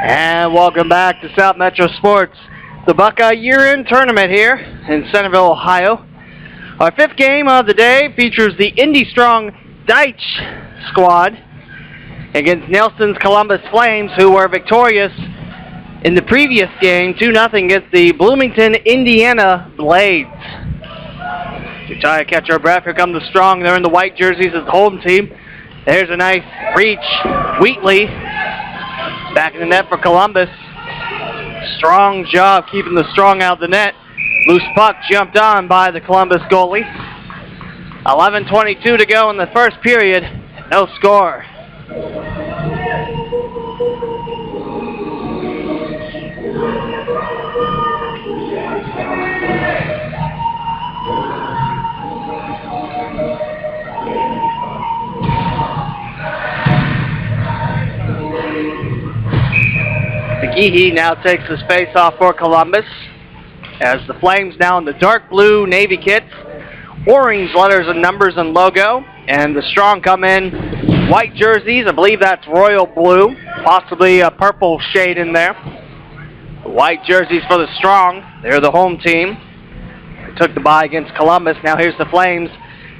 And welcome back to South Metro Sports, the Buckeye year-end tournament here in Centerville, Ohio. Our fifth game of the day features the Indy Strong Deitch squad against Nelson's Columbus Flames, who were victorious in the previous game 2-0 against the Bloomington, Indiana Blades. To try to catch our breath, here come the Strong. They're in the white jerseys as the home team. There's a nice reach. Wheatley back in the net for Columbus. Strong job keeping the Strong out of the net. Loose puck jumped on by the Columbus goalie. 11:22 to go in the first period. No score. McGehee now takes his face off for Columbus, as the Flames now in the dark blue Navy kits, orange letters and numbers and logo, and the Strong come in white jerseys. I believe that's royal blue, possibly a purple shade in there. The white jerseys for the Strong. They're the home team. They took the bye against Columbus. Now here's the Flames.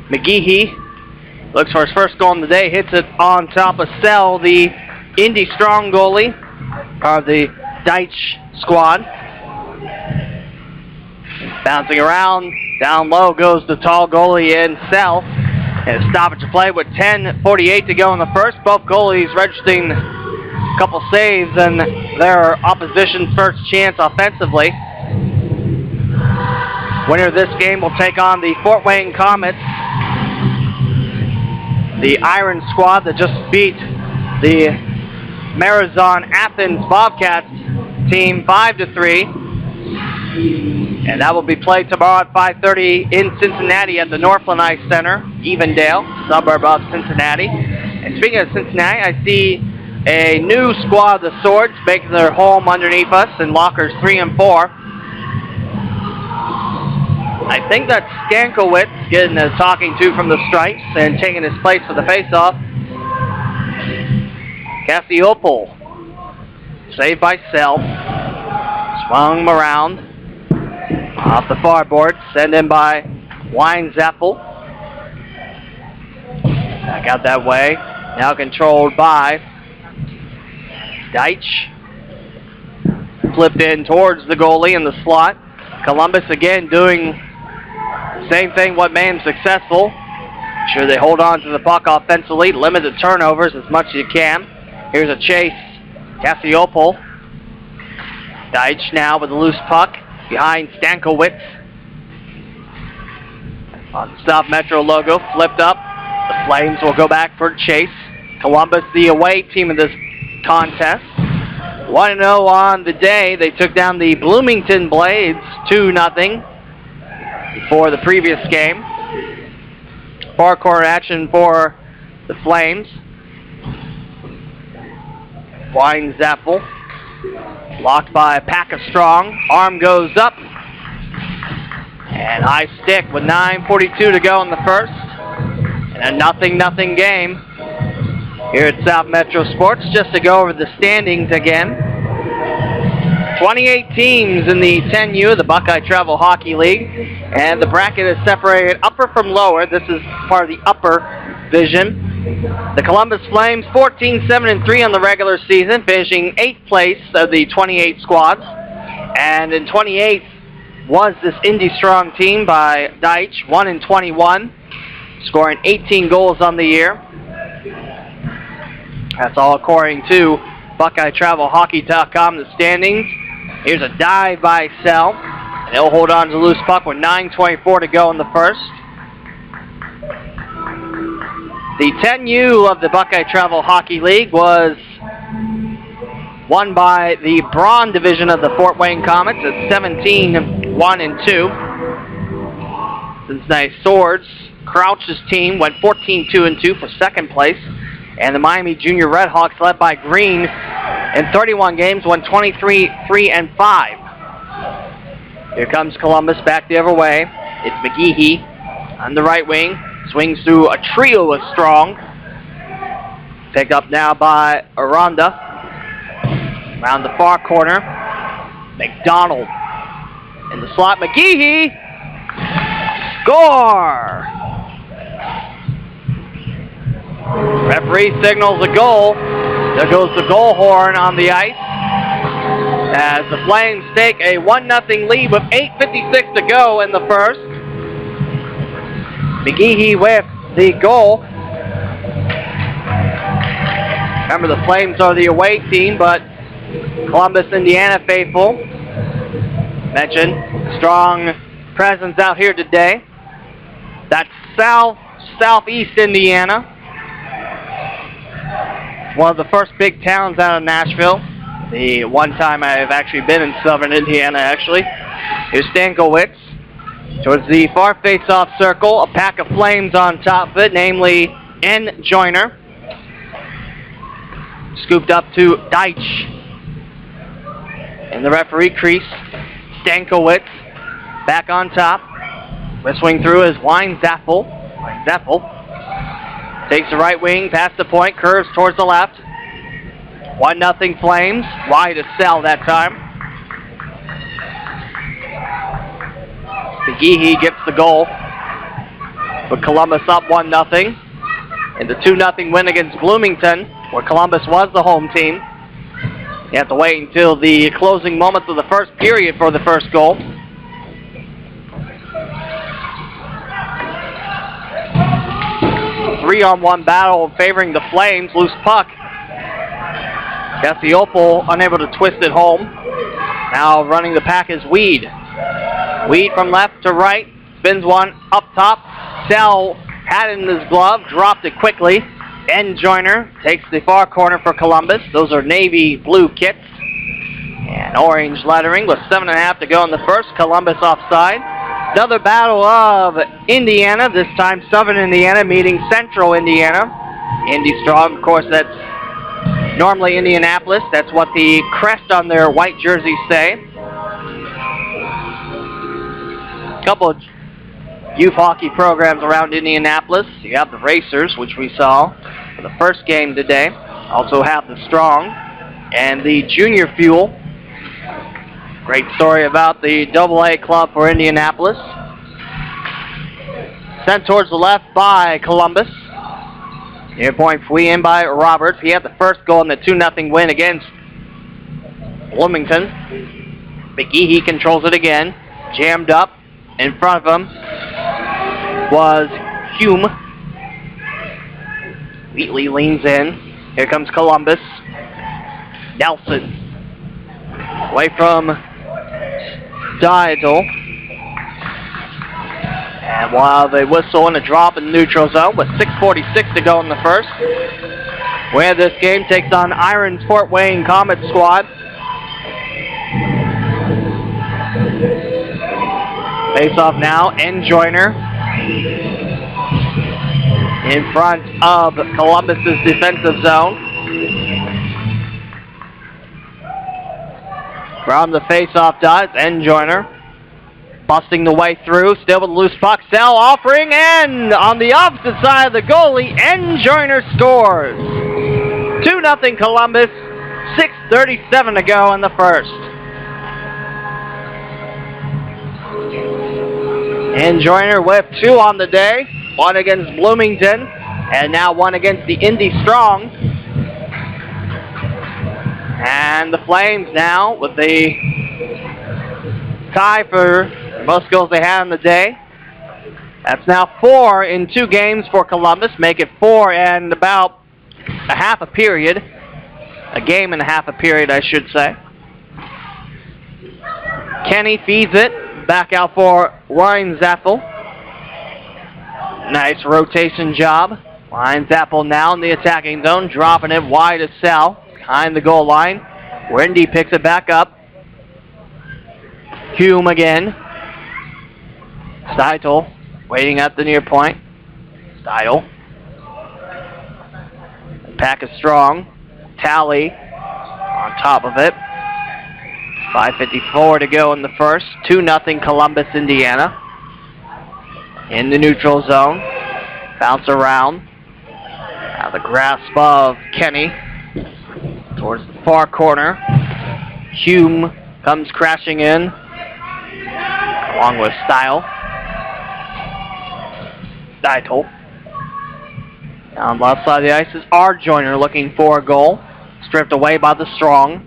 McGehee looks for his first goal in the day, hits it on top of Sell, the Indy Strong goalie, of the Deitch squad. Bouncing around, down low goes the tall goalie in Sell. And a stoppage of play with 10:48 to go in the first. Both goalies registering a couple saves and their opposition's first chance offensively. Winner of this game will take on the Fort Wayne Comets, the Iron Squad that just beat the Marathon Athens Bobcats team 5-3. And that will be played tomorrow at 5:30 in Cincinnati at the Northland Ice Center, Evendale, suburb of Cincinnati. And speaking of Cincinnati, I see a new squad of the Swords making their home underneath us in lockers 3 and 4. I think that's Stankiewicz getting a talking to from the Stripes and taking his place for the face-off. Cassiopol, saved by Self, swung him around. Off the far board, sent in by Weinzappel. Back out that way. Now controlled by Deitch. Flipped in towards the goalie in the slot. Columbus again doing the same thing what made him successful. Sure they hold on to the puck offensively, limit the turnovers as much as you can. Here's a chase. Cassiopol. Deitch now with a loose puck. Behind Stankiewicz. On the South Metro logo, flipped up. The Flames will go back for a chase. Columbus, the away team of this contest. 1-0 on the day. They took down the Bloomington Blades 2-0 before the previous game. Far corner action for the Flames. Weinzappel. Blocked by Pack of Strong. Arm goes up. And high stick with 9:42 to go in the first. And a 0-0 game here at South Metro Sports. Just to go over the standings again. 28 teams in the 10U, the Buckeye Travel Hockey League. And the bracket is separated upper from lower. This is part of the upper division. The Columbus Flames 14-7-3 on the regular season, finishing 8th place of the 28 squads. And in 28th was this Indy Strong team by Deitch, 1-21, scoring 18 goals on the year. That's all according to BuckeyeTravelHockey.com, the standings. Here's a dive by Sell. And they'll hold on to the loose puck with 9:24 to go in the first. The 10U of the Buckeye Travel Hockey League was won by the Braun division of the Fort Wayne Comets at 17-1-2. Cincinnati Swords, Crouch's team, went 14-2-2 for second place. And the Miami Junior Redhawks, led by Green, in 31 games, won 23-3-5. Here comes Columbus back the other way. It's McGehee on the right wing. Swings through a trio of Strong. Picked up now by Aranda. Around the far corner. McDonald in the slot. McGehee! Score! Referee signals a goal. There goes the goal horn on the ice. As the Flames take a 1-0 lead with 8:56 to go in the first. McGehee with the goal. Remember, the Flames are the away team, but Columbus, Indiana faithful. Mentioned Strong presence out here today. That's southeast Indiana. One of the first big towns out of Nashville. The one time I've actually been in southern Indiana, actually. Here's Stankiewicz. Towards the far face-off circle, a pack of Flames on top of it, namely N. Joyner. Scooped up to Deitch. in the referee crease. Stankiewicz back on top. Whistling through is Zappel. Takes the right wing, past the point, curves towards the left. 1-0 Flames. Wide to Sell that time. McGehee gets the goal. But Columbus up 1-0. In the 2-0 win against Bloomington, where Columbus was the home team. You have to wait until the closing moments of the first period for the first goal. Three-on-one battle favoring the Flames. Loose puck. Cassiopol unable to twist it home. Now running the pack is Weed. Weed from left to right. Spins one up top. Sell had it in his glove. Dropped it quickly. Joyner takes the far corner for Columbus. Those are navy blue kits. And orange lettering with 7.5 to go in the first. Columbus offside. Another battle of Indiana, this time Southern Indiana meeting Central Indiana. Indy Strong, of course, that's normally Indianapolis. That's what the crest on their white jerseys say. A couple of youth hockey programs around Indianapolis. You have the Racers, which we saw for the first game today. Also have the Strong and the Junior Fuel. Great story about the AA club for Indianapolis. Sent towards the left by Columbus. Near point free in by Roberts. He had the first goal in the 2-0 win against Bloomington. McGehee controls it again. Jammed up. In front of him was Hume. Wheatley leans in. Here comes Columbus. Nelson. Away from Diadol. And while they whistle and a drop in the neutral zone with 6:46 to go in the first, where this game takes on Iron's Fort Wayne Comet squad. Face off now, Joyner in front of Columbus's defensive zone. From the face-off dot, Joyner busting the way through, still with a loose puck. Sell offering, and on the opposite side of the goalie, Joyner scores. 2-0 Columbus, 6:37 to go in the first. Joyner with 2 on the day, 1 against Bloomington, and now 1 against the Indy Strong. And the Flames now with the tie for most goals they had on the day. That's now 4 in 2 games for Columbus, make it 4 and about a half a period. A game and a half a period, I should say. Kenny feeds it. Back out for Zappel. Nice rotation job. Zappel now in the attacking zone, dropping it wide to Sell, behind the goal line. Wendy picks it back up. Hume again. Steitel waiting at the near point. Steitel. The pack is strong. Tally on top of it. 5:54 to go in the first. 2-0 Columbus, Indiana. In the neutral zone. Bounce around. Now the grasp of Kenny. Towards the far corner. Hume comes crashing in. Along with Style. Steitel. Down the left side of the ice is Joyner looking for a goal. Stripped away by the Strong.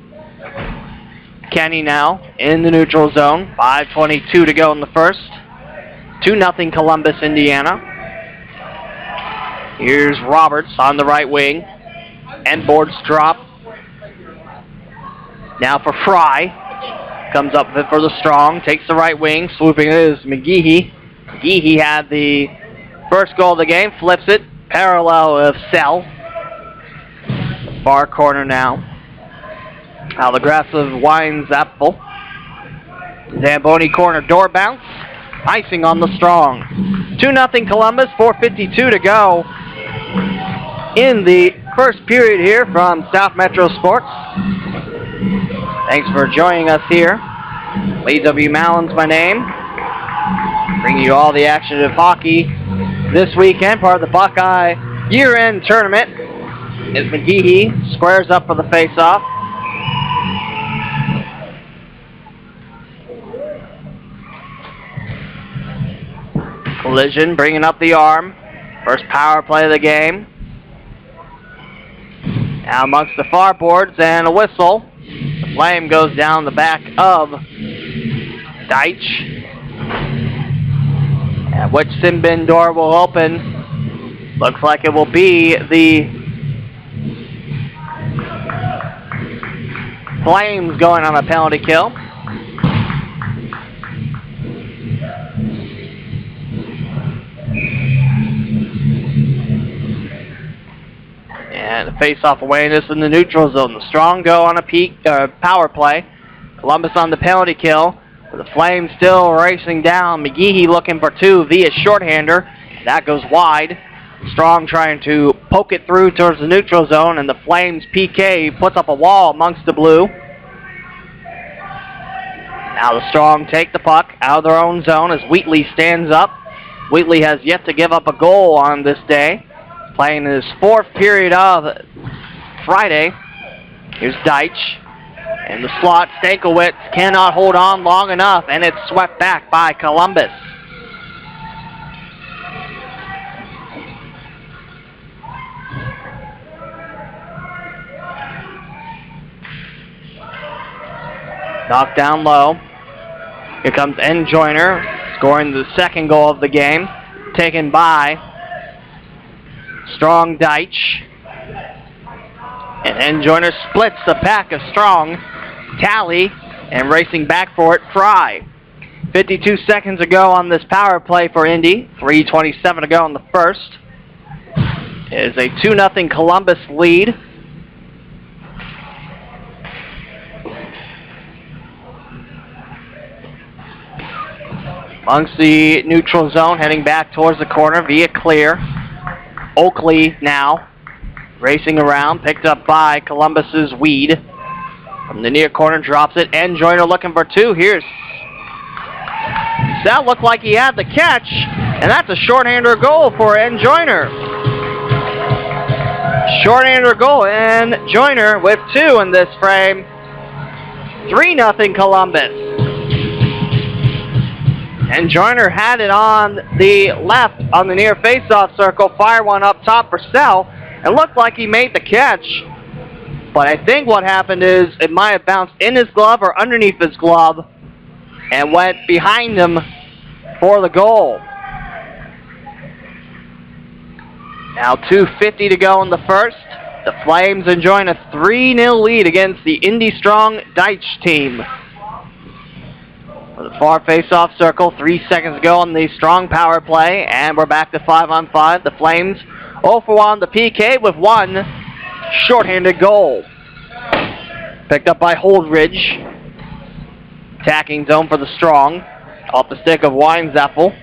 Kenny now in the neutral zone. 5:22 to go in the first. 2-0 Columbus, Indiana. Here's Roberts on the right wing. End boards drop. Now for Fry. Comes up with it for the Strong. Takes the right wing. Swooping it is McGehee. McGehee had the first goal of the game. Flips it. Parallel of Sell. Far corner now. Now the aggressive Zappel. Zamboni corner door bounce. Icing on the Strong. 2-0 Columbus, 4:52 to go in the first period here from South Metro Sports. Thanks for joining us here. Lee W. Mallon's my name. Bringing you all the action of hockey this weekend, part of the Buckeye year-end tournament. As McGehee squares up for the face-off. Collision bringing up the arm. First power play of the game. Now amongst the far boards and a whistle. The flame goes down the back of Deitch. At which sin bin door will open. Looks like it will be the Flames going on a penalty kill. And the face-off away, and this in the neutral zone. The Strong go on a power play. Columbus on the penalty kill. With the Flames still racing down. McGehee looking for two via shorthander. That goes wide. Strong trying to poke it through towards the neutral zone, and the Flames PK puts up a wall amongst the blue. Now the Strong take the puck out of their own zone as Wheatley stands up. Wheatley has yet to give up a goal on this day. Playing his fourth period of Friday. Here's Deitch. In the slot, Stankiewicz cannot hold on long enough, and it's swept back by Columbus. Knocked down low. Here comes Joyner, scoring the second goal of the game. Taken by Strong Deitch. And Joyner splits the pack of Strong. Tally, and racing back for it, Fry. 52 seconds to go on this power play for Indy. 3:27 to go in the first. It is a 2-0 Columbus lead. Amongst the neutral zone, heading back towards the corner via clear. Oakley now racing around, picked up by Columbus's Weed. From the near corner, drops it, and Joyner looking for two. Here's... That looked like he had the catch, and that's a shorthander goal for Joyner. Shorthander goal, and Joyner with two in this frame. 3-0 Columbus. And Joyner had it on the left on the near face-off circle, fire one up top for Sell, and looked like he made the catch. But I think what happened is it might have bounced in his glove or underneath his glove and went behind him for the goal. Now 2:50 to go in the first. The Flames enjoying a 3-0 lead against the Indy Strong Deitch team. For the far face-off circle, 3 seconds to go on the Strong power play, and we're back to 5-on-5. The Flames 0 for 1 the PK with one shorthanded goal. Picked up by Holdridge. Attacking zone for the Strong. Off the stick of Weinzapfel.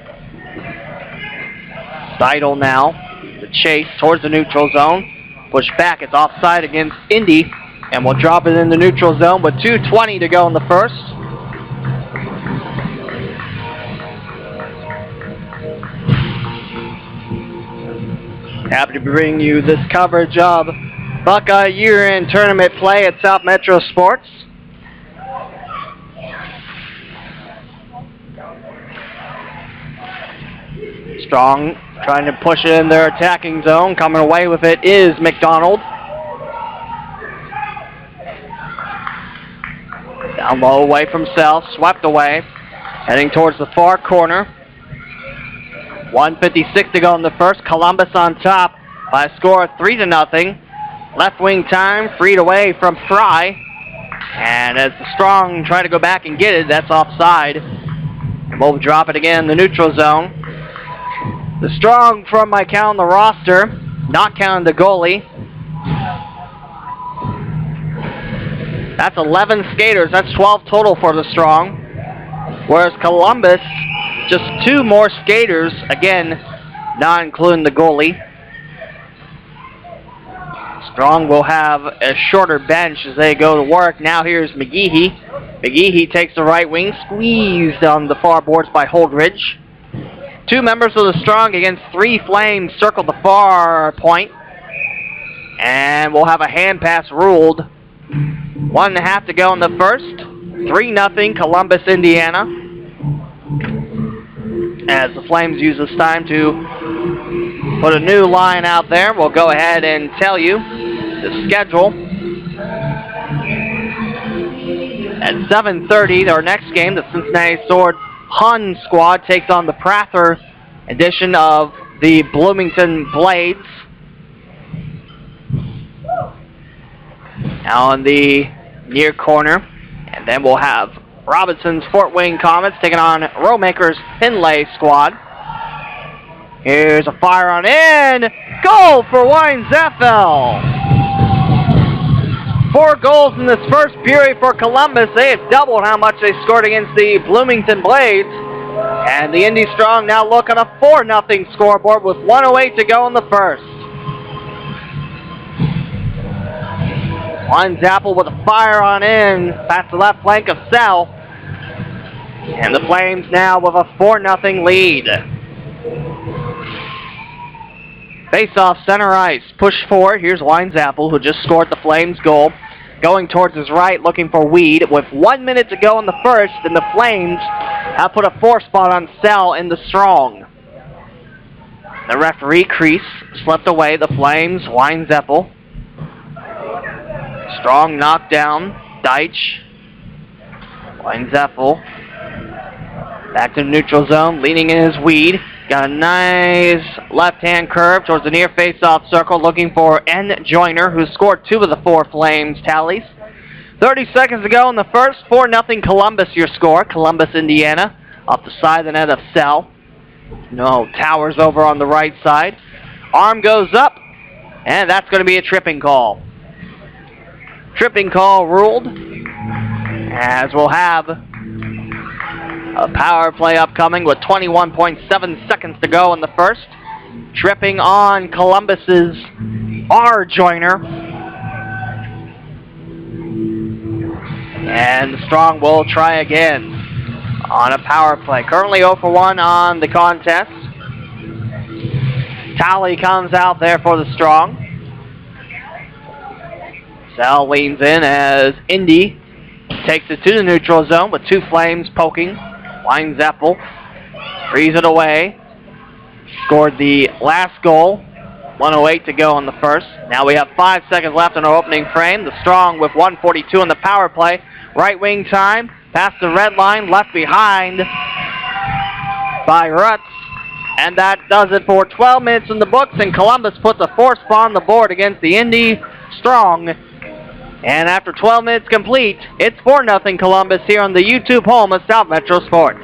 Seidel now. The chase towards the neutral zone. Push back, it's offside against Indy, and we'll drop it in the neutral zone with 2:20 to go in the first. Happy to bring you this coverage of Buckeye year-end tournament play at South Metro Sports. Strong trying to push it in their attacking zone. Coming away with it is McDonald. Down low away from Sell, swept away. Heading towards the far corner. 1:56 to go in the first. Columbus on top by a score of 3-0. Left wing time, freed away from Fry. And as the Strong try to go back and get it, that's offside. And we'll drop it again in the neutral zone. The Strong, from my count on the roster, not counting the goalie. That's 11 skaters. That's 12 total for the Strong. Whereas Columbus, just 2 more skaters, again, not including the goalie. Strong will have a shorter bench as they go to work. Now here's McGehee. McGehee takes the right wing, squeezed on the far boards by Holdridge. 2 members of the Strong against 3 Flames circle the far point. And we'll have a hand pass ruled. 1.5 to go in the first. 3-0 Columbus, Indiana. As the Flames use this time to put a new line out there, we'll go ahead and tell you the schedule. At 7:30, our next game, the Cincinnati Sword Hun squad takes on the Prather edition of the Bloomington Blades. Now in the near corner, and then we'll have Robinson's Fort Wayne Comets taking on Rowmaker's Finlay squad. Here's a fire on in. Goal for Wine-Zeffel. 4 goals in this first period for Columbus. They have doubled how much they scored against the Bloomington Blades. And the Indy Strong now look on a 4-0 scoreboard with 1:08 to go in the first. Wine-Zeffel with a fire on in past the left flank of Sell. And the Flames now with a 4-0 lead. Face off center ice. Push forward. Here's Wine-Zeffel, who just scored the Flames goal. Going towards his right, looking for Weed. With 1 minute to go in the first, and the Flames have put a 4 spot on Sell in the Strong. The referee crease slipped away. The Flames, Wine-Zeffel. Strong knocked down. Deitch. Wine-Zeffel. Back to the neutral zone, leaning in his Weed. Got a nice left-hand curve towards the near face-off circle, looking for N. Joyner, who scored 2 of the 4 Flames tallies. 30 seconds to go in the first. 4-0 Columbus, your score. Columbus, Indiana, off the side of the net of Sell. No, Towers over on the right side. Arm goes up, and that's going to be a tripping call. Tripping call ruled, as we'll have a power play upcoming with 21.7 seconds to go in the first. Tripping on Columbus's R. Joyner. And the Strong will try again on a power play. Currently 0 for 1 on the contest. Tally comes out there for the Strong. Sal leans in as Indy takes it to the neutral zone with 2 Flames poking. Wine-Zeffel frees it away. Scored the last goal. 1:08 to go in the first. Now we have 5 seconds left in our opening frame. The Strong with 1:42 in the power play. Right wing time. Past the red line. Left behind by Rutz. And that does it for 12 minutes in the books. And Columbus puts a 4 spot on the board against the Indy Strong. And after 12 minutes complete, it's 4-0 Columbus here on the YouTube home of South Metro Sports.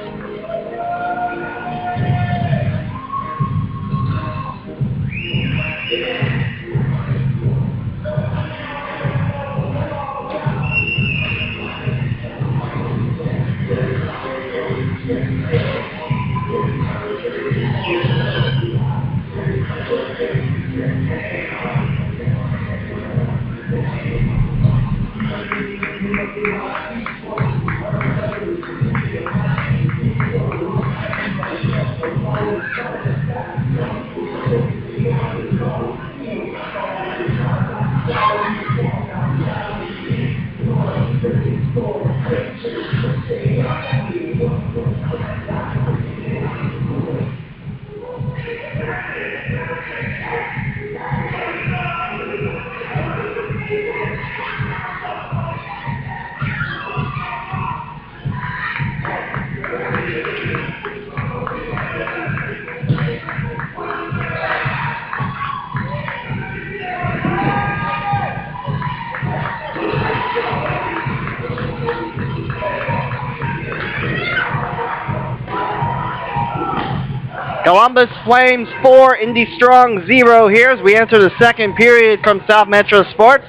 Columbus Flames 4, Indy Strong 0 here as we enter the second period from South Metro Sports.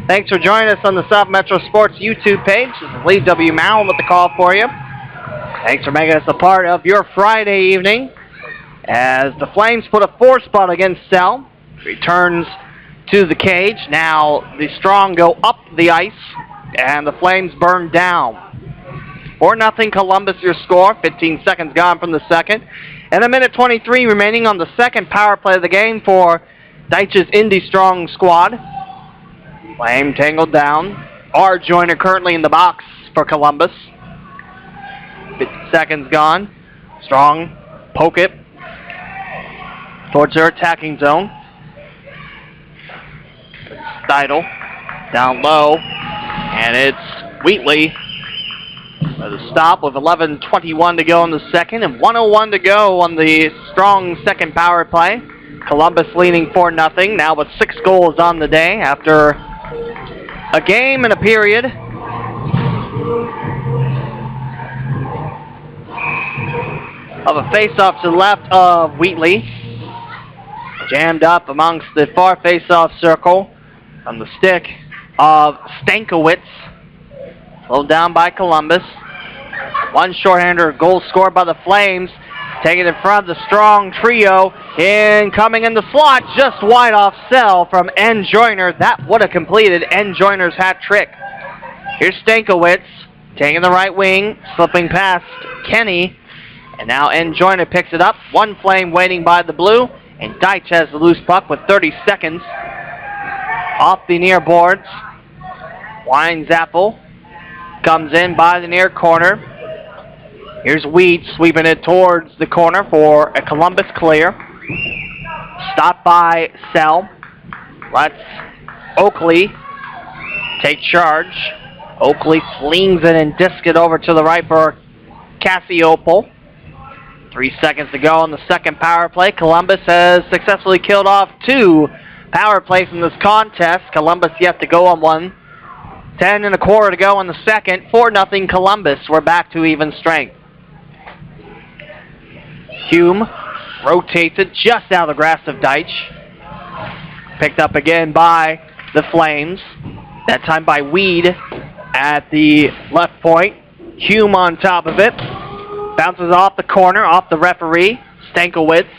Thanks for joining us on the South Metro Sports YouTube page. This is Lee W. Mowen with the call for you. Thanks for making us a part of your Friday evening as the Flames put a 4 spot against Sell. Returns to the cage. Now the Strong go up the ice, and the Flames burn down. 4-0 Columbus your score. 15 seconds gone from the second. And a minute 23 remaining on the second power play of the game for Deitch's Indy Strong squad. Flame tangled down. R. Joyner currently in the box for Columbus. 50 seconds gone. Strong poke it towards their attacking zone. Steidel down low, and it's Wheatley with a stop with 11:21 to go in the second and 1:01 to go on the Strong second power play. Columbus leading 4-0 now with 6 goals on the day after a game and a period. Of a face-off to the left of Wheatley. Jammed up amongst the far face-off circle on the stick of Stankiewicz. Slowed down by Columbus. One shorthander goal scored by the Flames. Taking in front of the Strong trio. And coming in the slot just wide off cell from N. Joyner. That would have completed N. Joyner's hat trick. Here's Stankiewicz taking the right wing. Slipping past Kenny. And now N. Joyner picks it up. One Flame waiting by the blue. And Deitch has the loose puck with 30 seconds. Off the near boards. Weinzappel comes in by the near corner. Here's Weed sweeping it towards the corner for a Columbus clear. Stopped by Sell. Lets Oakley take charge. Oakley flings it and discs it over to the right for Cassiopol. 3 seconds to go on the second power play. Columbus has successfully killed off 2 power plays in this contest. Columbus yet to go on one. 10:25 to go on the second. 4-0 Columbus. We're back to even strength. Hume rotates it just out of the grasp of Deitch. Picked up again by the Flames. That time by Weed at the left point. Hume on top of it. Bounces off the corner, off the referee. Stankiewicz.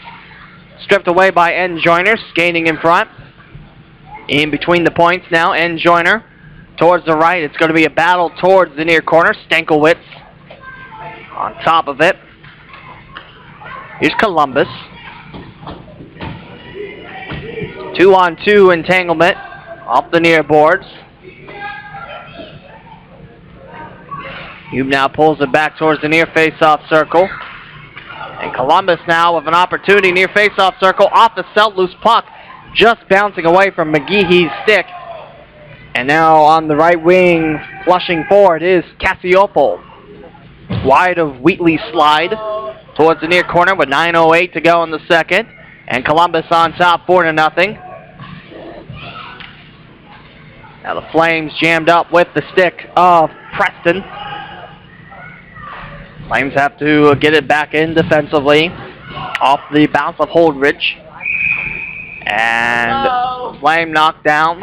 Stripped away by N. Joyner, skating in front. In between the points now, N. Joyner. Towards the right, it's going to be a battle towards the near corner. Stankiewicz on top of it. Here's Columbus. 2-on-2 entanglement off the near boards. Hume now pulls it back towards the near face-off circle. And Columbus now with an opportunity near face-off circle. Off the cell, loose puck. Just bouncing away from McGeehee's stick. And now on the right wing, flushing forward is Cassiopol. Wide of Wheatley's slide towards the near corner with 9:08 to go in the second. And Columbus on top, 4-0. Now the Flames jammed up with the stick of Preston. Flames have to get it back in defensively off the bounce of Holdridge. And Flame knocked down.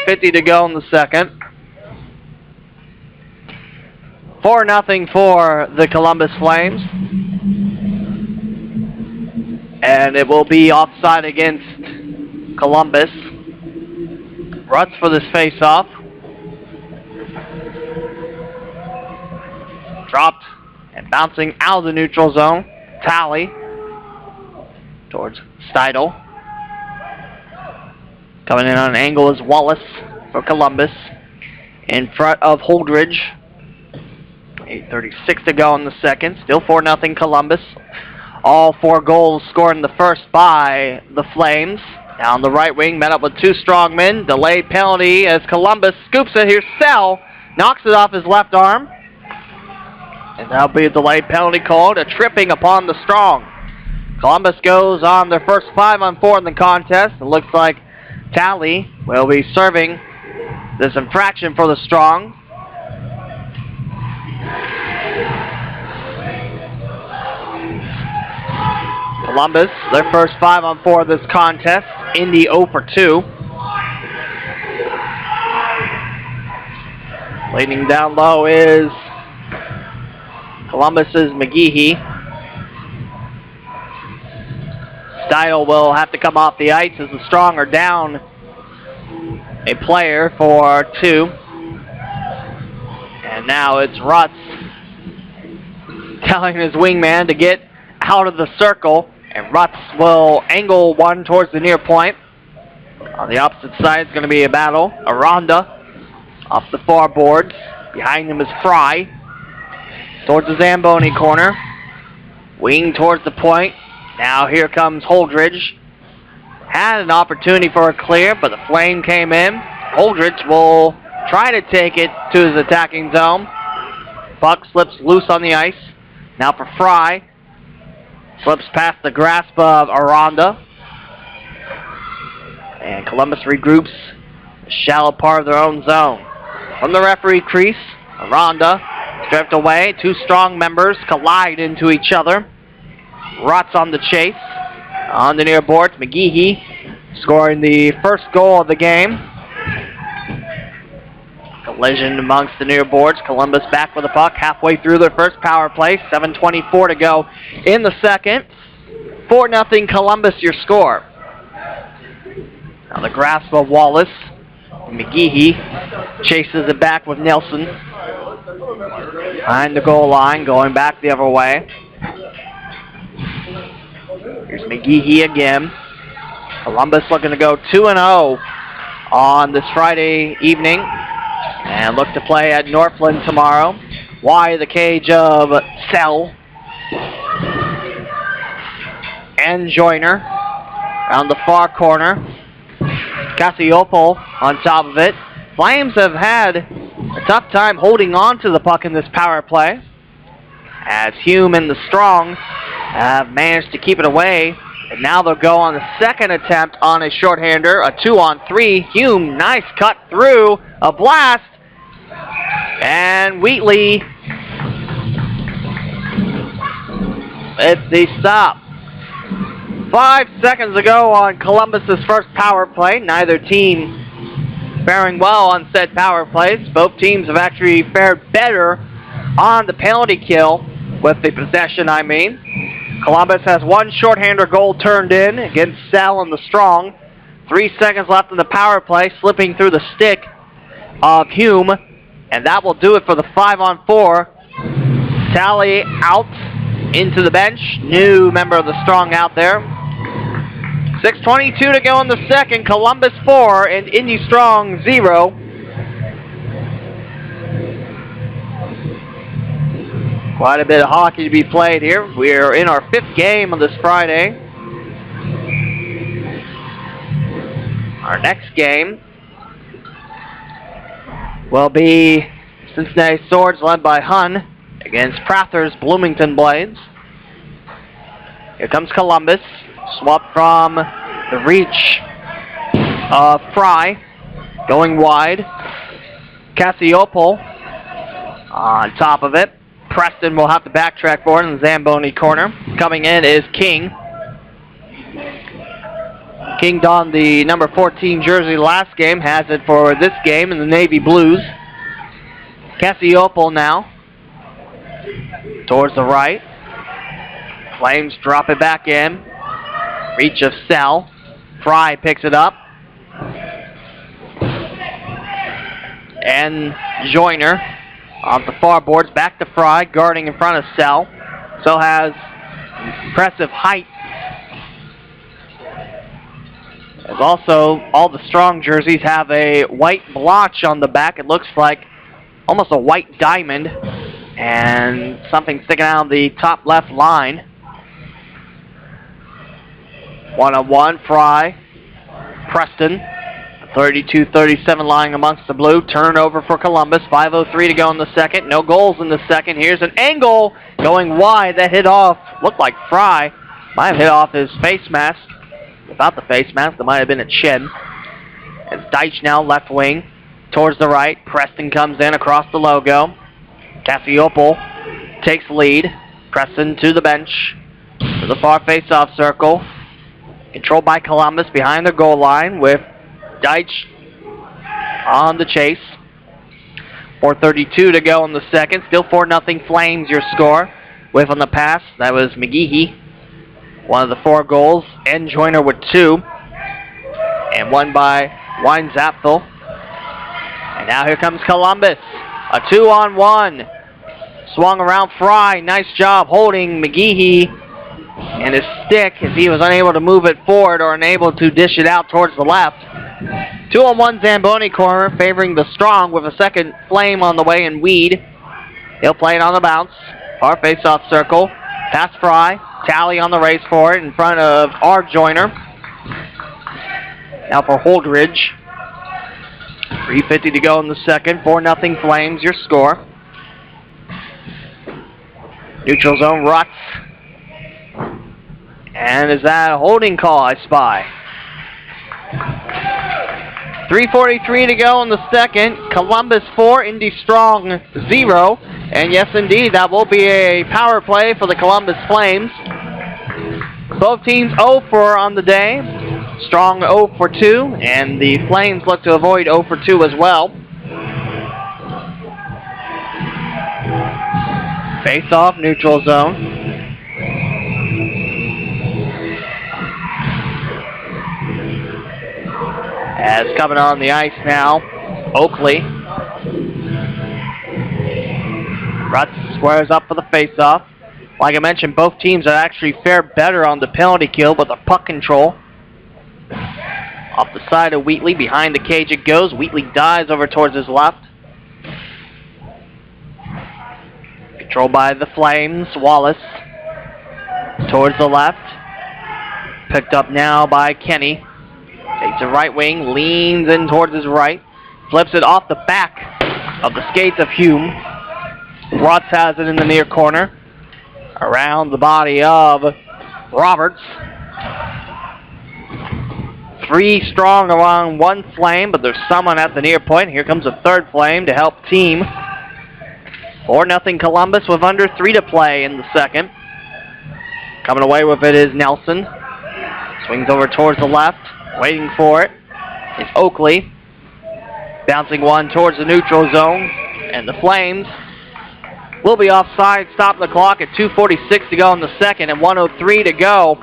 8:50 to go in the second. 4-0 for the Columbus Flames. And it will be offside against Columbus. Rutz for this face-off. Dropped and bouncing out of the neutral zone. Talley towards Steidel. Coming in on an angle is Wallace for Columbus. In front of Holdridge. 8:36 to go in the second. Still 4-0 Columbus. All 4 goals scored in the first by the Flames. Down the right wing, met up with 2 strong men. Delayed penalty as Columbus scoops it. Here's Sell. Knocks it off his left arm. And that'll be a delayed penalty called. A tripping upon the Strong. Columbus goes on their first 5-on-4 in the contest. It looks like Talley will be serving this infraction for the Strong. Columbus, their first 5-on-4 of this contest. Indy 0 for 2. Leading down low is Columbus's McGeehee. Steidel will have to come off the ice as the Strong are down a player for 2. And now it's Rutz telling his wingman to get out of the circle. And Rutz will angle one towards the near point. On the opposite side is going to be a battle. Aranda off the far boards. Behind him is Fry. Towards the Zamboni corner. Wing towards the point. Now here comes Holdridge. Had an opportunity for a clear, but the flame came in. Holdridge will try to take it to his attacking zone. Puck slips loose on the ice. Now for Fry. Slips past the grasp of Aranda. And Columbus regroups the shallow part of their own zone. From the referee crease, Aranda stripped away. 2 strong members collide into each other. Rutz on the chase. On the near boards, McGeehee scoring the first goal of the game. Collision amongst the near boards. Columbus back with the puck halfway through their first power play. 7:24 to go in the second. 4-0 Columbus, your score. Now the grasp of Wallace. McGeehee chases it back with Nelson. Behind the goal line, going back the other way. Here's McGeehee again. Columbus looking to go 2-0 on this Friday evening. And look to play at Northland tomorrow. Wide the cage of Sell. And Joyner. Around the far corner. Cassiopo on top of it. Flames have had a tough time holding on to the puck in this power play, as Hume and the Strong have managed to keep it away. And now they'll go on the second attempt on a shorthander, a 2-on-3. Hume, nice cut through, a blast. And Wheatley, it's the stop. 5 seconds ago on Columbus's first power play. Neither team faring well on said power plays. Both teams have actually fared better on the penalty kill, with the possession, I mean. Columbus has 1 shorthander goal turned in against Sal and the Strong. 3 seconds left in the power play, slipping through the stick of Hume. And that will do it for the 5-on-4. Tally out into the bench. New member of the Strong out there. 6:22 to go in the second. Columbus 4 and Indy Strong 0. Quite a bit of hockey to be played here. We're in our 5th game of this Friday. Our next game will be Cincinnati Swords led by Hun against Prather's Bloomington Blades. Here comes Columbus. Swap from the reach of Fry. Going wide. Cassiopo on top of it. Preston will have to backtrack for it in the Zamboni corner. Coming in is King. King donned the number 14 jersey last game, has it for this game in the Navy Blues. Cassiopo now. Towards the right. Flames drop it back in. Reach of Sell. Fry picks it up. And Joyner off the far boards, back to Fry, guarding in front of Sell. So has impressive height. As also, all the Strong jerseys have a white blotch on the back. It looks like almost a white diamond, and something sticking out of the top left line. 1-on-1, Fry, Preston. 32-37 lying amongst the blue. Turnover for Columbus. 5:03 to go in the second. No goals in the second. Here's an angle going wide. That hit off, looked like Fry. Might have hit off his face mask. Without the face mask, there might have been a chin. It's Deitch now, left wing. Towards the right. Preston comes in across the logo. Cassiopo takes lead. Preston to the bench. To the far face-off circle. Controlled by Columbus behind the goal line with Deitch on the chase. 4:32 to go in the second. Still 4-0 Flames, your score. With on the pass, that was McGeehee. One of the 4 goals. And Joyner with 2. And one by Weinzapfel. And now here comes Columbus. A 2-on-1. Swung around Fry. Nice job holding McGehee and his stick as he was unable to move it forward or unable to dish it out towards the left. 2-on-1 Zamboni corner favoring the Strong with a second Flame on the way in Weed. He'll play it on the bounce. Our face-off circle. Pass Fry. Tally on the race for it in front of our Joyner. Now for Holdridge. 3:50 to go in the second. 4-0 Flames, your score. Neutral zone, Rutz. And is that a holding call, I spy? 3:43 to go in the second. Columbus 4, Indy Strong 0. And yes, indeed, that will be a power play for the Columbus Flames. Both teams 0 for on the day. Strong 0 for 2, and the Flames look to avoid 0 for 2 as well. Face off, neutral zone. As coming on the ice now, Oakley. Rutz squares up for the face-off. Like I mentioned, both teams have actually fared better on the penalty kill with the puck control. Off the side of Wheatley, behind the cage it goes. Wheatley dives over towards his left. Controlled by the Flames, Wallace. Towards the left. Picked up now by Kenny. Takes the right wing, leans in towards his right. Flips it off the back of the skates of Hume. Rutz has it in the near corner. Around the body of Roberts. 3 Strong around 1 Flame, but there's someone at the near point. Here comes a third Flame to help team. 4-0 Columbus with under 3 to play in the second. Coming away with it is Nelson. Swings over towards the left. Waiting for it is Oakley. Bouncing one towards the neutral zone. And the Flames will be offside. Stop the clock at 2:46 to go in the second and 1:03 to go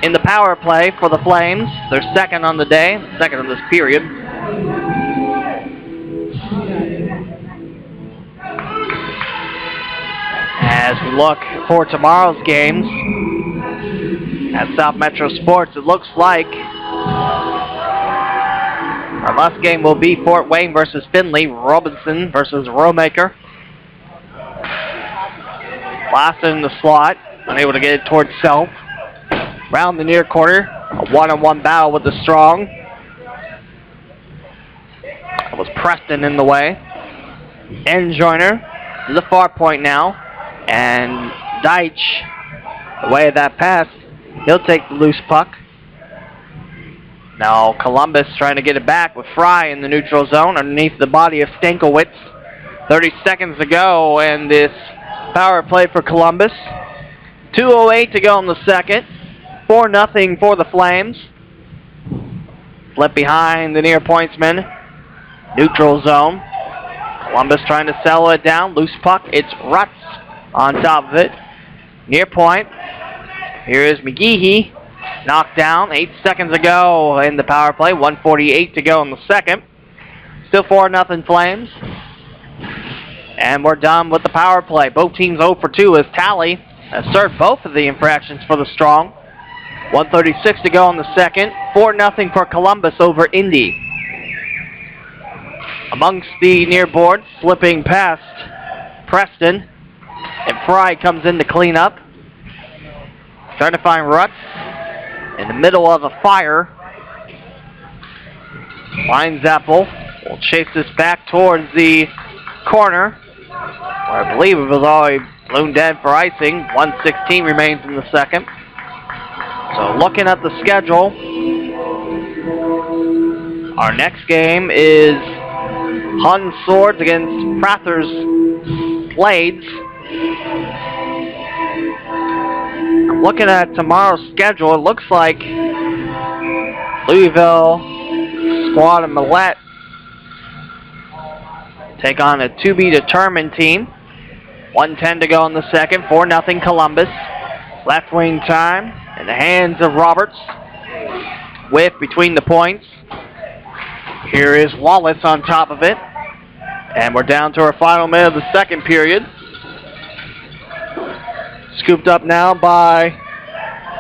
in the power play for the Flames. Their second on the day, second of this period. As we look for tomorrow's games at South Metro Sports, it looks like our last game will be Fort Wayne versus Findlay, Robinson versus Rowmaker. Last in the slot, unable to get it towards self. Round the near corner, a 1-on-1 battle with the Strong. That was Preston in the way. And Joyner to the far point now. And Deitch, the way of that pass, he'll take the loose puck. Now Columbus trying to get it back with Fry in the neutral zone underneath the body of Stankiewicz. 30 seconds to go and this power play for Columbus. 2:08 to go in the second. 4-0 for the Flames. Flip behind the near pointsman. Neutral zone. Columbus trying to settle it down. Loose puck. It's Rutz on top of it. Near point. Here is McGehee. Knocked down. 8 seconds ago in the power play. 1:48 to go in the second. Still 4-0 Flames. And we're done with the power play. Both teams 0 for 2 as Tally has served both of the infractions for the Strong. 1:36 to go in the second. 4-0 for Columbus over Indy. Amongst the near boards, slipping past Preston. And Fry comes in to clean up. Trying to find Rutz in the middle of a fire. Linezappel will chase this back towards the corner, where I believe it was already ballooned dead for icing. 1:16 remains in the second. So looking at the schedule, our next game is Hun Swords against Prather's Blades. Looking at tomorrow's schedule, it looks like Louisville Squad and Millette take on a to-be-determined team. 1:10 to go in the second. 4-0 Columbus. Left wing time in the hands of Roberts. Whip between the points. Here is Wallace on top of it. And we're down to our final minute of the second period. Scooped up now by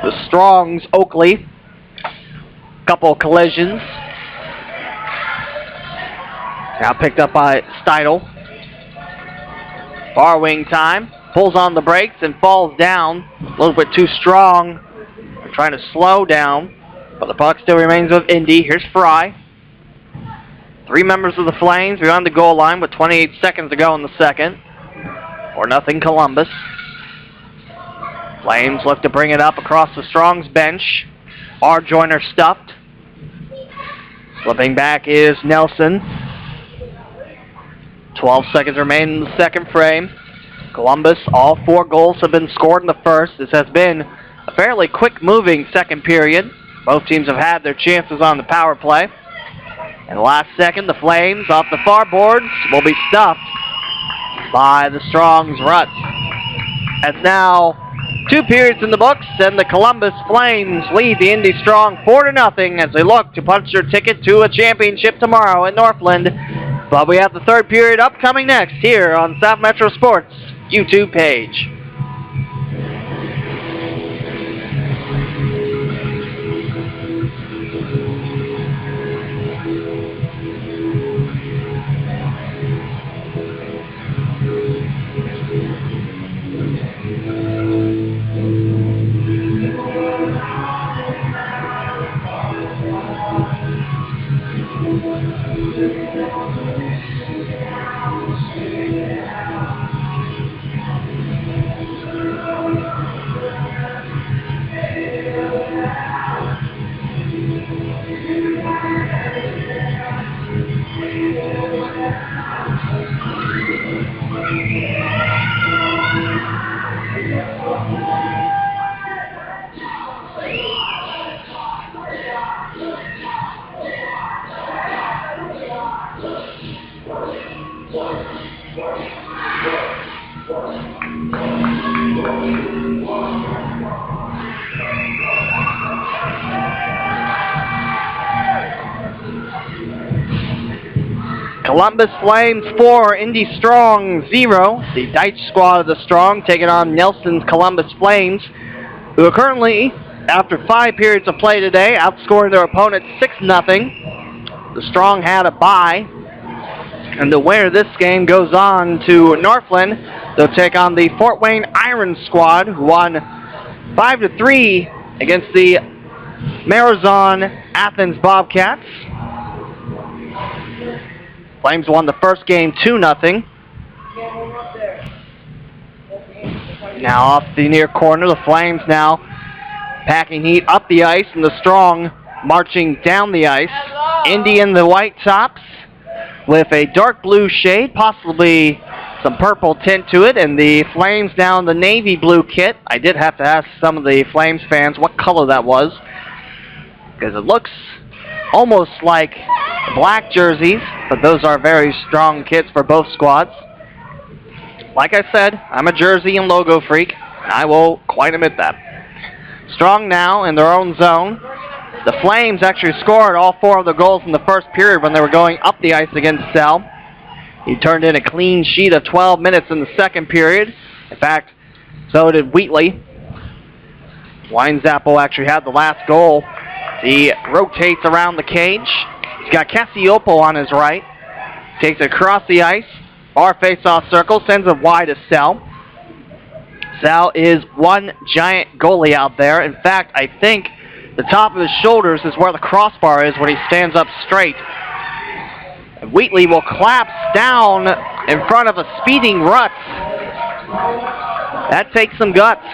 the Strongs Oakley. Couple of collisions. Now picked up by Steidel. Far wing time. Pulls on the brakes and falls down. A little bit too strong. They're trying to slow down. But the puck still remains with Indy. Here's Fry. 3 members of the Flames beyond the goal line with 28 seconds to go in the second. 4-0 Columbus. Flames look to bring it up across the Strongs bench. R. Joyner stuffed. Slipping back is Nelson. 12 seconds remain in the second frame. Columbus, all 4 goals have been scored in the first. This has been a fairly quick-moving second period. Both teams have had their chances on the power play. In the last second, the Flames off the far boards will be stuffed by the Strongs Ruts. That's now 2 periods in the books, and the Columbus Flames lead the Indy Strong 4-0 as they look to punch their ticket to a championship tomorrow in Northland. But we have the third period upcoming next here on South Metro Sports YouTube page. Columbus Flames 4, Indy Strong 0. The Deitch squad of the Strong taking on Nelson's Columbus Flames, who are currently, after 5 periods of play today, outscoring their opponent 6-0. The Strong had a bye, and the winner of this game goes on to Northland. They'll take on the Fort Wayne Iron squad, who won 5-3 against the Marathon Athens Bobcats. Flames won the first game 2-0. Now off the near corner, the Flames now packing heat up the ice, and the Strong marching down the ice. Indy in the white tops with a dark blue shade, possibly some purple tint to it, and the Flames now in the navy blue kit. I did have to ask some of the Flames fans what color that was, because it looks almost like black jerseys, but those are very strong kits for both squads. Like I said, I'm a jersey and logo freak. I will quite admit that. Strong now in their own zone. The Flames actually scored all 4 of their goals in the first period when they were going up the ice against Sell. He turned in a clean sheet of 12 minutes in the second period. In fact, so did Wheatley. Weinzappel actually had the last goal. He rotates around the cage. He's got Cassiopo on his right. Takes it across the ice. Far face-off circle. Sends it wide to Sell. Sell is one giant goalie out there. In fact, I think the top of his shoulders is where the crossbar is when he stands up straight. And Wheatley will collapse down in front of a speeding Ruts. That takes some guts.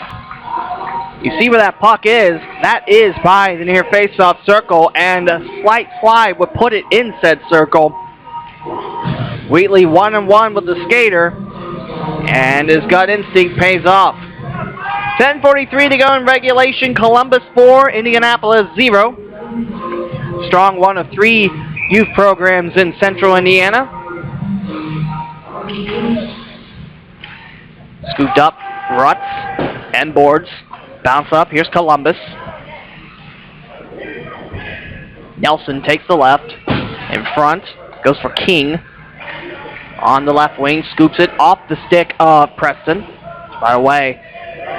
You see where that puck is? That is by the near face-off circle, and a slight slide would put it in said circle. Wheatley 1-1 with the skater, and his gut instinct pays off. 10:43 to go in regulation. Columbus 4, Indianapolis 0. Strong one of 3 youth programs in Central Indiana. Scooped up, Ruts and boards. Bounce up, here's Columbus. Nelson takes the left, in front. Goes for King. On the left wing, scoops it off the stick of Preston. By the way,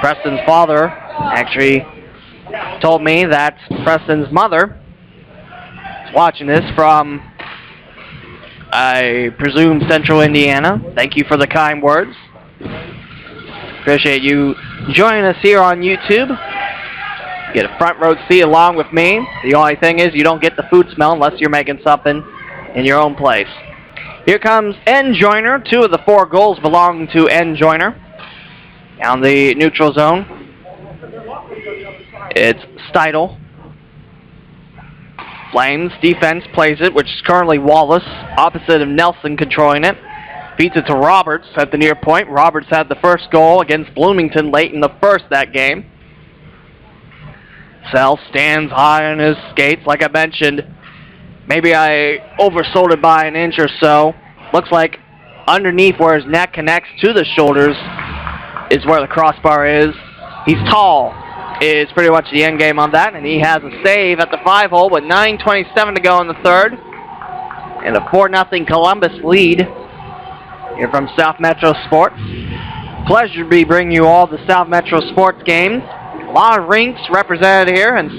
Preston's father actually told me that Preston's mother is watching this from, I presume, Central Indiana. Thank you for the kind words. Appreciate you joining us here on YouTube. Get a front row seat along with me. The only thing is you don't get the food smell unless you're making something in your own place. Here comes N. Joyner. 2 of the 4 goals belong to N. Joyner. Down the neutral zone, it's Steidel. Flames defense plays it, which is currently Wallace, opposite of Nelson controlling it. Feeds it to Roberts at the near point. Roberts had the first goal against Bloomington late in the first that game. Sell stands high on his skates, like I mentioned. Maybe I oversold it by an inch or so. Looks like underneath where his neck connects to the shoulders is where the crossbar is. He's tall, is pretty much the end game on that, and he has a save at the 5-hole with 9:27 to go in the third. And a 4-0 Columbus lead here from South Metro Sports. Pleasure to be bringing you all the South Metro Sports games. A lot of rinks represented here in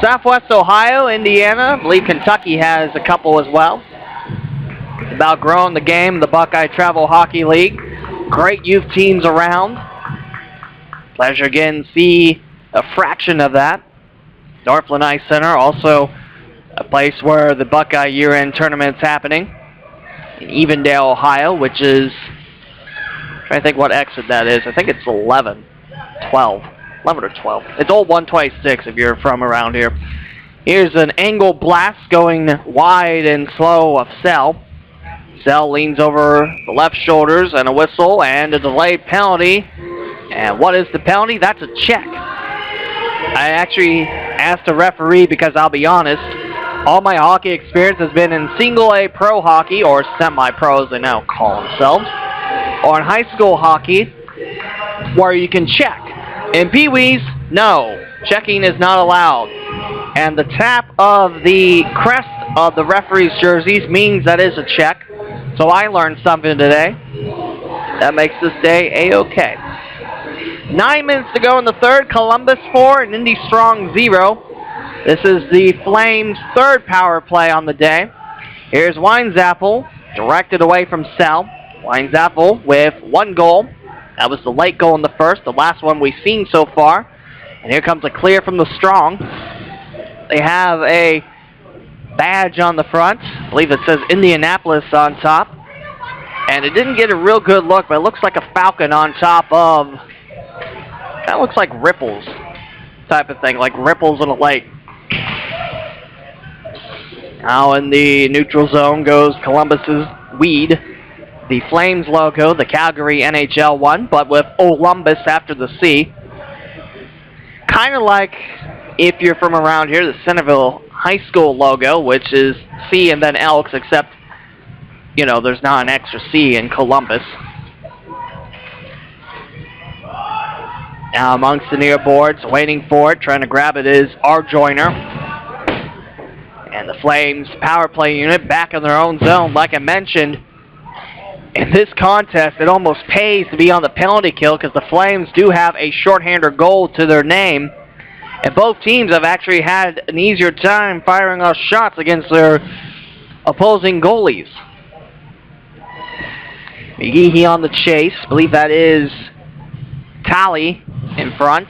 Southwest Ohio, Indiana. I believe Kentucky has a couple as well. It's about growing the game, the Buckeye Travel Hockey League. Great youth teams around. Pleasure again to see a fraction of that. Northland Ice Center, also a place where the Buckeye year-end tournament's happening. In Evendale, Ohio, which is, I'm trying to think what exit that is. I think it's 11 or 12. It's old 126 if you're from around here. Here's an angle blast going wide and slow of Sell. Sell leans over the left shoulders and a whistle and a delayed penalty. And what is the penalty? That's a check. I actually asked a referee because I'll be honest, all my hockey experience has been in single A pro hockey, or semi-pro as they now call themselves, or in high school hockey where you can check. In Pee-wees, no. Checking is not allowed. And the tap of the crest of the referee's jerseys means that is a check. So I learned something today. That makes this day A-okay. 9 minutes to go in the third. Columbus 4 and Indy Strong 0. This is the Flames' third power play on the day. Here's Weinzappel, directed away from Sell. Weinzappel with 1 goal. That was the late goal in the first, the last one we've seen so far. And here comes a clear from the Strong. They have a badge on the front. I believe it says Indianapolis on top. And it didn't get a real good look, but it looks like a falcon on top of, that looks like ripples type of thing, like ripples in a lake. Now in the neutral zone goes Columbus's Weed. The Flames logo, the Calgary NHL one, but with Columbus after the C. Kind of like, if you're from around here, the Centerville High School logo, which is C and then Elks, except, you know, there's not an extra C in Columbus. Now amongst the near boards, waiting for it, trying to grab it is R. Joyner. And the Flames power play unit back in their own zone. Like I mentioned, in this contest, it almost pays to be on the penalty kill because the Flames do have a shorthander goal to their name. And both teams have actually had an easier time firing off shots against their opposing goalies. McGeehee on the chase. I believe that is Talley in front.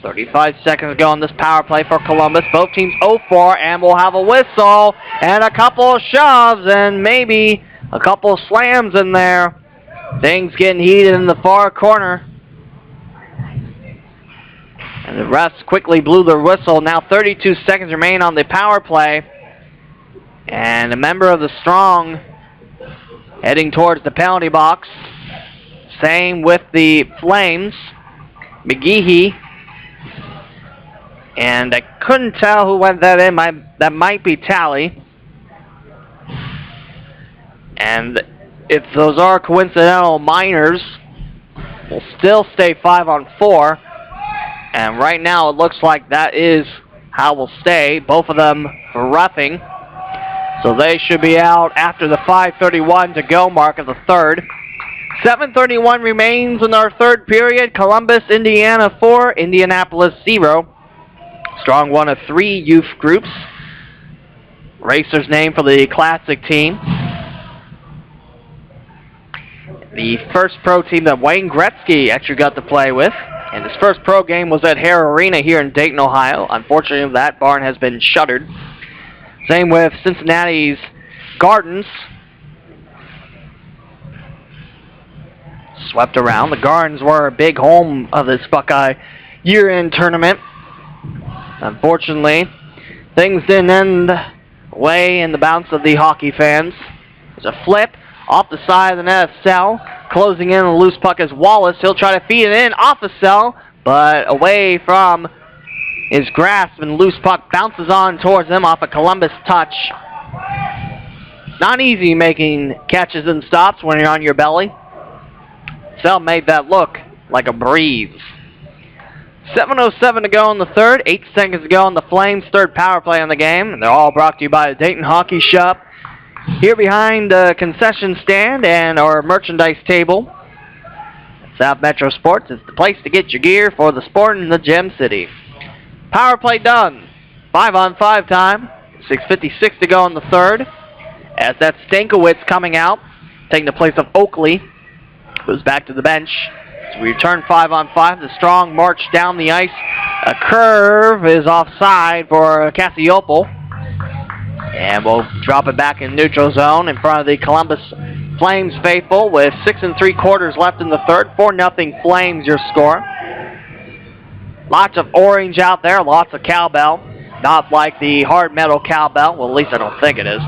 35 seconds ago on this power play for Columbus. Both teams 0-4, and we'll have a whistle and a couple of shoves and maybe a couple of slams in there. Things getting heated in the far corner. And the refs quickly blew their whistle. Now 32 seconds remain on the power play. And a member of the Strong heading towards the penalty box. Same with the Flames. McGeehee. And I couldn't tell who went that in. That might be Talley. And if those are coincidental minors, we'll still stay 5-on-4. And right now it looks like that is how we'll stay. Both of them for roughing. So they should be out after the 5:31 to go mark of the third. 7:31 remains in our third period. Columbus, Indiana 4, Indianapolis 0. Strong one of 3 youth groups. Racers name for the classic team. The first pro team that Wayne Gretzky actually got to play with. And his first pro game was at Hare Arena here in Dayton, Ohio. Unfortunately, that barn has been shuttered. Same with Cincinnati's Gardens. Swept around. The Gardens were a big home of this Buckeye year-end tournament. Unfortunately, things didn't end way in the bounce of the hockey fans. There's a flip off the side of the net of Sell. Closing in on the loose puck is Wallace. He'll try to feed it in off the Sell, but away from his grasp, and loose puck bounces on towards him off a Columbus touch. Not easy making catches and stops when you're on your belly. Sell made that look like a breeze. 7:07 to go in the third. 8 seconds to go on the Flames' third power play on the game. And they're all brought to you by the Dayton Hockey Shop. Here behind the concession stand and our merchandise table. South Metro Sports is the place to get your gear for the sport in the Gem City. Power play done. 5-on-5 time. 6:56 to go in the third. As that's Stankiewicz coming out, taking the place of Oakley, who's back to the bench. So we return 5-on-5. The strong march down the ice. A curve is offside for Cassiopo. And we'll drop it back in neutral zone in front of the Columbus Flames faithful with 6 3/4 left in the third. 4-0 Flames your score. Lots of orange out there, lots of cowbell. Not like the hard metal cowbell. Well, at least I don't think it is.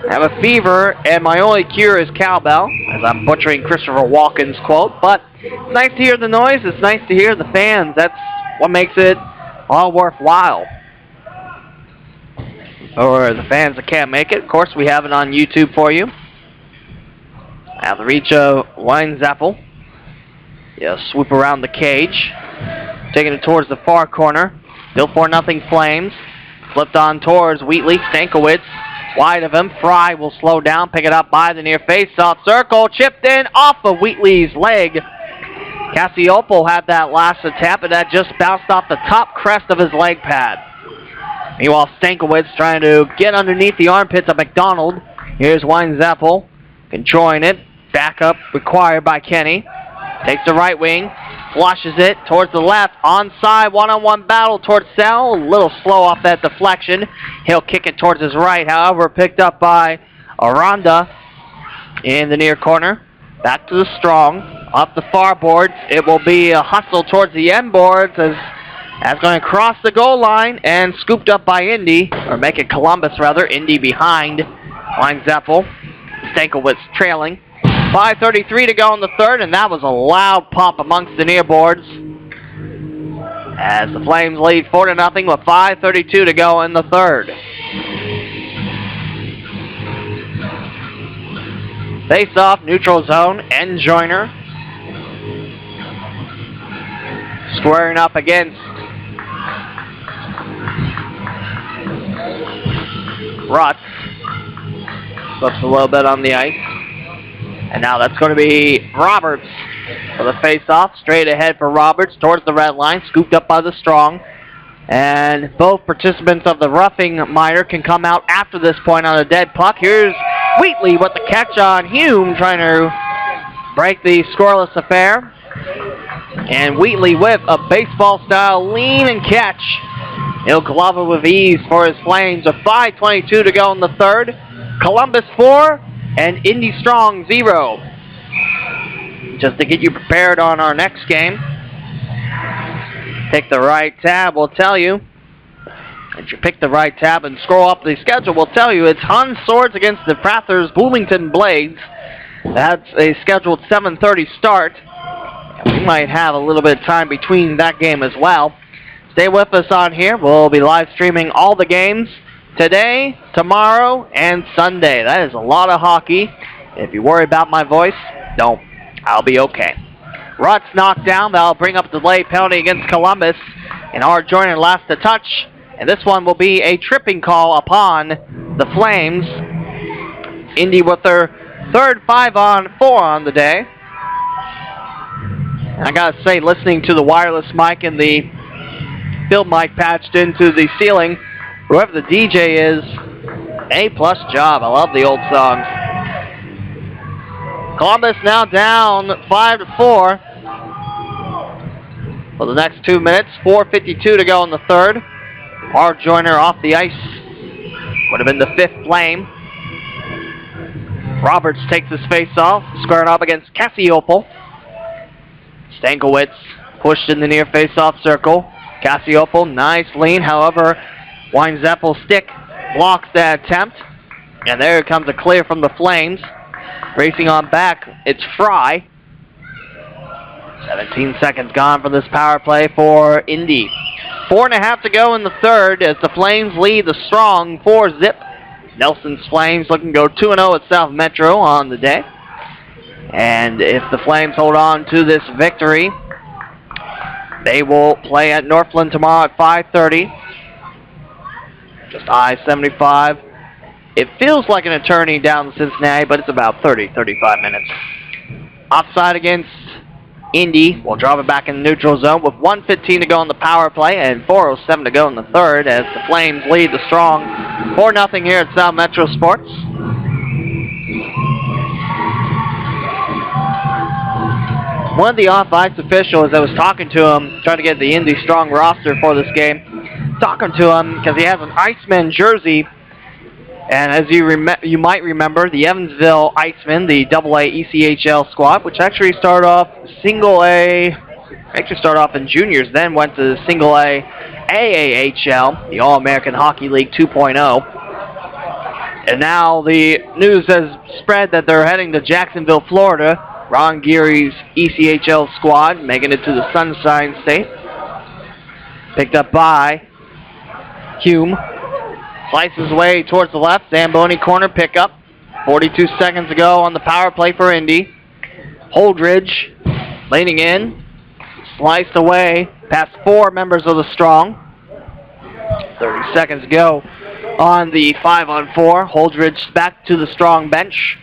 I have a fever, and my only cure is cowbell, as I'm butchering Christopher Walken's quote. But it's nice to hear the noise. It's nice to hear the fans. That's what makes it all worthwhile. For the fans that can't make it, of course, we have it on YouTube for you. Out of the reach of Weinzappel. Yeah, swoop around the cage. Taking it towards the far corner. Still 4-0 Flames. Flipped on towards Wheatley. Stankiewicz wide of him. Fry will slow down. Pick it up by the near face-off circle. Chipped in off of Wheatley's leg. Cassiopo had that last attempt, and that just bounced off the top crest of his leg pad. Meanwhile, Stankiewicz trying to get underneath the armpits of McDonald. Here's Weinzappel controlling it. Backup required by Kenny. Takes the right wing. Flushes it towards the left. Onside, one-on-one battle towards Sal. A little slow off that deflection. He'll kick it towards his right. However, picked up by Aranda in the near corner. Back to the strong. Up the far boards. It will be a hustle towards the end boards as going to cross the goal line and scooped up by Indy, or make it Columbus rather. Indy behind Weinzappel. Stankiewicz trailing. 5:33 to go in the third, and that was a loud pop amongst the near boards as the Flames lead 4-0 with 5:32 to go in the third. Face off, neutral zone, end joiner. Squaring up against Rutz. Slips a little bit on the ice. And now that's going to be Roberts for the face-off. Straight ahead for Roberts towards the red line. Scooped up by the strong. And both participants of the roughing miter can come out after this point on a dead puck. Here's Wheatley with the catch on Hume, trying to break the scoreless affair. And Wheatley with a baseball-style lean and catch. He'll glove it with ease for his Flames. With 5:22 to go in the third. Columbus 4 and Indy Strong 0. Just to get you prepared on our next game. Pick the right tab, we'll tell you. If you pick the right tab and scroll up the schedule, we'll tell you it's Hun Swords against the Prathers Bloomington Blades. That's a scheduled 7:30 start. We might have a little bit of time between that game as well. Stay with us on here. We'll be live streaming all the games today, tomorrow, and Sunday. That is a lot of hockey. If you worry about my voice, don't. I'll be okay. Rutz knocked down. That'll bring up the delay penalty against Columbus. And our joiner last to touch. And this one will be a tripping call upon the Flames. Indy with their third 5-on, 4-on the day. And I gotta say, listening to the wireless mic and the field mic patched into the ceiling, whoever the DJ is, A-plus job. I love the old songs. Columbus now down 5-4 for the next 2 minutes. 4:52 to go in the third. Our joiner off the ice would have been the fifth Flame. Roberts takes his face off, squaring up against Cassiopo. Stankiewicz pushed in the near face-off circle. Cassiopo, nice lean, however, Weinzepfel's stick blocks that attempt. And there comes a clear from the Flames. Racing on back, it's Fry. 17 seconds gone from this power play for Indy. 4.5 to go in the third as the Flames lead the strong 4-zip. Nelson's Flames looking to go 2-0 at South Metro on the day. And if the Flames hold on to this victory, they will play at Northland tomorrow at 5:30. Just I-75. It feels like an attorney down in Cincinnati, but it's about 35 minutes. Offside against Indy. We'll drop it back in the neutral zone with 1:15 to go in the power play and 4:07 to go in the third as the Flames lead the strong 4-0 here at South Metro Sports. One of the off-ice officials, I was talking to him, trying to get the Indy strong roster for this game, talking to him because he has an Iceman jersey. And as you might remember, the Evansville Icemen, the AA ECHL squad, which actually started off single A, started off in juniors, then went to single A AAHL, the All-American Hockey League 2.0. And now the news has spread that they're heading to Jacksonville, Florida. Ron Geary's ECHL squad making it to the Sunshine State. Picked up by Hume. Slices way towards the left. Zamboni corner pickup. 42 seconds to go on the power play for Indy. Holdridge leaning in. Sliced away past 4 members of the strong. 30 seconds to go on the 5-on-4. Holdridge back to the strong bench.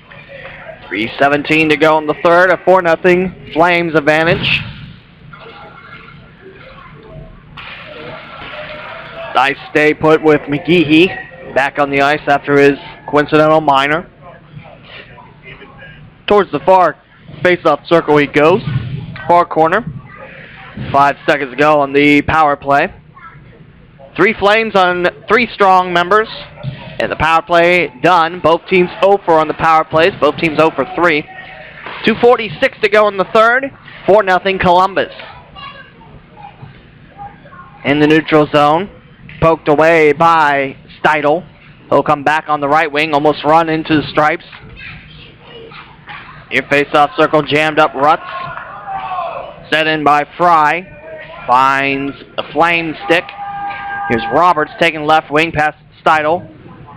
3:17 to go in the third. A 4-0 Flames advantage. Nice stay put with McGehee back on the ice after his coincidental minor. Towards the far face-off circle he goes. Far corner. 5 seconds to go on the power play. 3 Flames on 3 strong members. And the power play done. Both teams 0 for on the power plays. Both teams 0 for 3. 2:46 to go in the third. 4-0 Columbus. In the neutral zone. Poked away by Steidel. He'll come back on the right wing. Almost run into the stripes. Near face-off circle jammed up Rutz. Set in by Fry. Finds a Flame stick. Here's Roberts taking left wing past Steidel.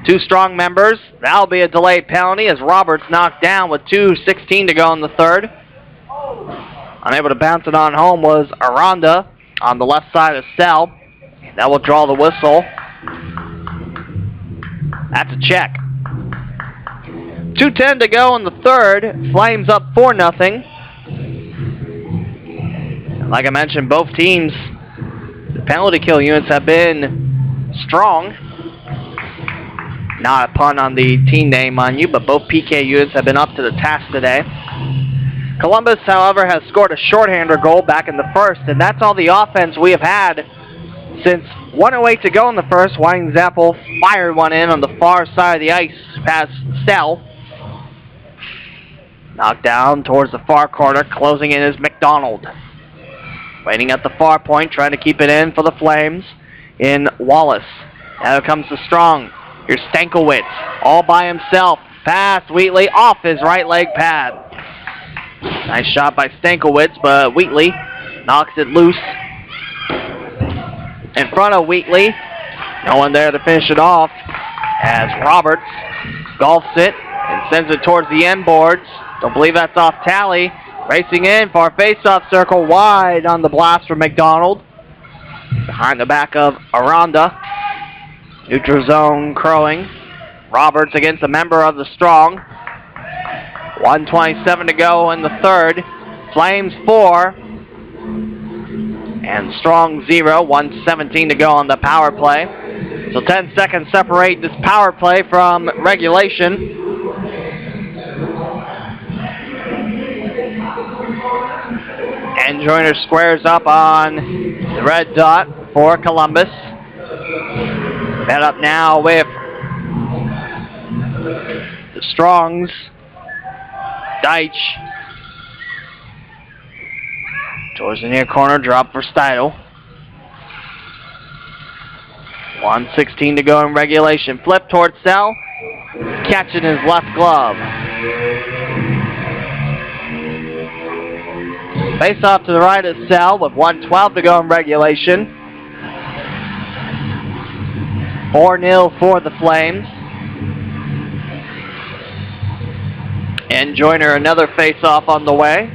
2 strong members. That'll be a delayed penalty as Roberts knocked down with 2:16 to go in the third. Unable to bounce it on home was Aranda on the left side of Sell. That will draw the whistle. That's a check. 2:10 to go in the third. Flames up 4-0. Like I mentioned, both teams, the penalty kill units have been strong. Not a pun on the team name on you, but both PK units have been up to the task today. Columbus, however, has scored a shorthander goal back in the first, and that's all the offense we have had since 1:08 to go in the first. Weinzapfel fired one in on the far side of the ice past Stell. Knocked down towards the far corner. Closing in is McDonald. Waiting at the far point, trying to keep it in for the Flames in Wallace. Now comes the strong. Here's Stankiewicz all by himself. Pass Wheatley off his right leg pad. Nice shot by Stankiewicz, but Wheatley knocks it loose in front of Wheatley. No one there to finish it off as Roberts golfs it and sends it towards the end boards. Don't believe that's off tally. Racing in for a face-off circle wide on the blast from McDonald. Behind the back of Aranda. Neutral zone crowing. Roberts against a member of the Strong. 1:27 to go in the third. Flames 4. And Strong 0. 1:17 to go on the power play. So 10 seconds separate this power play from regulation. And Joyner squares up on the red dot for Columbus. Set up now with the Strongs. Deitch. Towards the near corner, drop for Steidel. 1:16 to go in regulation. Flip towards Sell. Catch in his left glove. Face off to the right of Sell with 1:12 to go in regulation. 4-0 for the Flames. And Joyner another face-off on the way.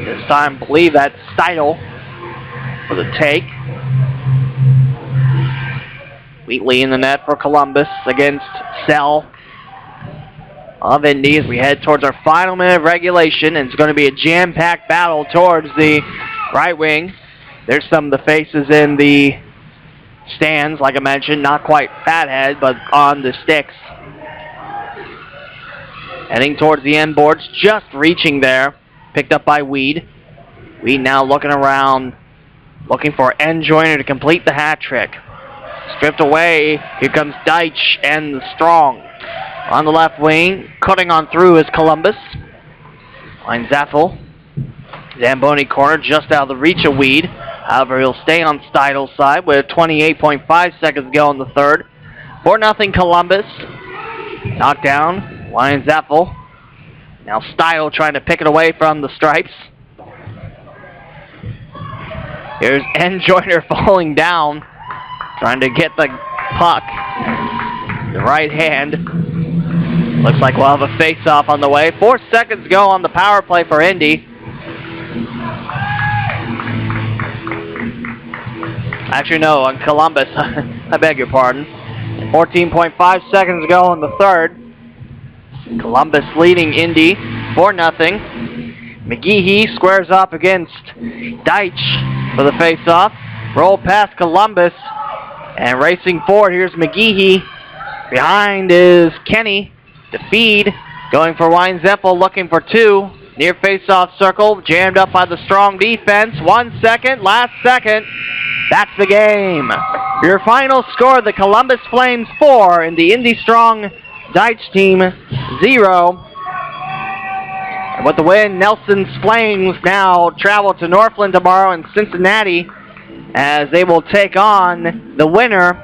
This time, I believe that's Steidel for the take. Wheatley in the net for Columbus against Sell of Indy as we head towards our final minute of regulation, and it's going to be a jam-packed battle towards the right wing. There's some of the faces in the stands, like I mentioned, not quite fathead, but on the sticks. Heading towards the end boards, just reaching there, picked up by Weed. Weed now looking around, looking for Joyner to complete the hat trick. Stripped away, here comes Deitch and the Strong. On the left wing, cutting on through is Columbus. Line Zaffel. Zamboni corner just out of the reach of Weed. However, he'll stay on Steidel's side with 28.5 seconds to go in the third. 4-0 Columbus. Knocked down. Line Zaffel. Now Steidel trying to pick it away from the stripes. Here's Joyner falling down. Trying to get the puck. The right hand. Looks like we'll have a face-off on the way. 4 seconds to go on the power play for Indy. Actually, no, on Columbus. I beg your pardon. 14.5 seconds to go in the third. Columbus leading Indy 4-0. McGehee squares up against Deitch for the face-off. Roll past Columbus. And racing forward, here's McGehee. Behind is Kenny. To feed. Going for Weinzeppel, looking for 2. Near face-off circle. Jammed up by the Strong defense. 1 second. Last second. That's the game. Your final score, the Columbus Flames 4 and the Indy Strong Deitch team 0. And with the win, Nelson's Flames now travel to Northland tomorrow in Cincinnati as they will take on the winner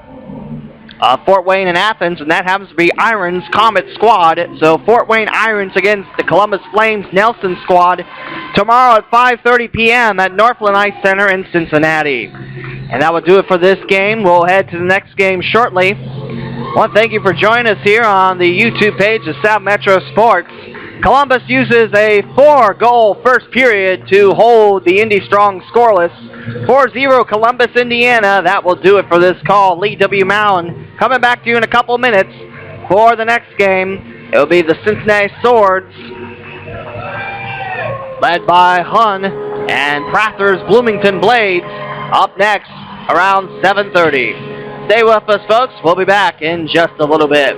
of Fort Wayne and Athens, and that happens to be Irons Comet squad. So Fort Wayne Irons against the Columbus Flames Nelson squad tomorrow at 5:30 p.m. at Northland Ice Center in Cincinnati. And that will do it for this game. We'll head to the next game shortly. I want to thank you for joining us here on the YouTube page of South Metro Sports. Columbus uses a 4-goal first period to hold the Indy Strong scoreless. 4-0 Columbus, Indiana. That will do it for this call. Lee W. Mowen coming back to you in a couple minutes for the next game. It will be the Cincinnati Swords, led by Hun, and Prather's Bloomington Blades up next around 7:30. Stay with us, folks. We'll be back in just a little bit.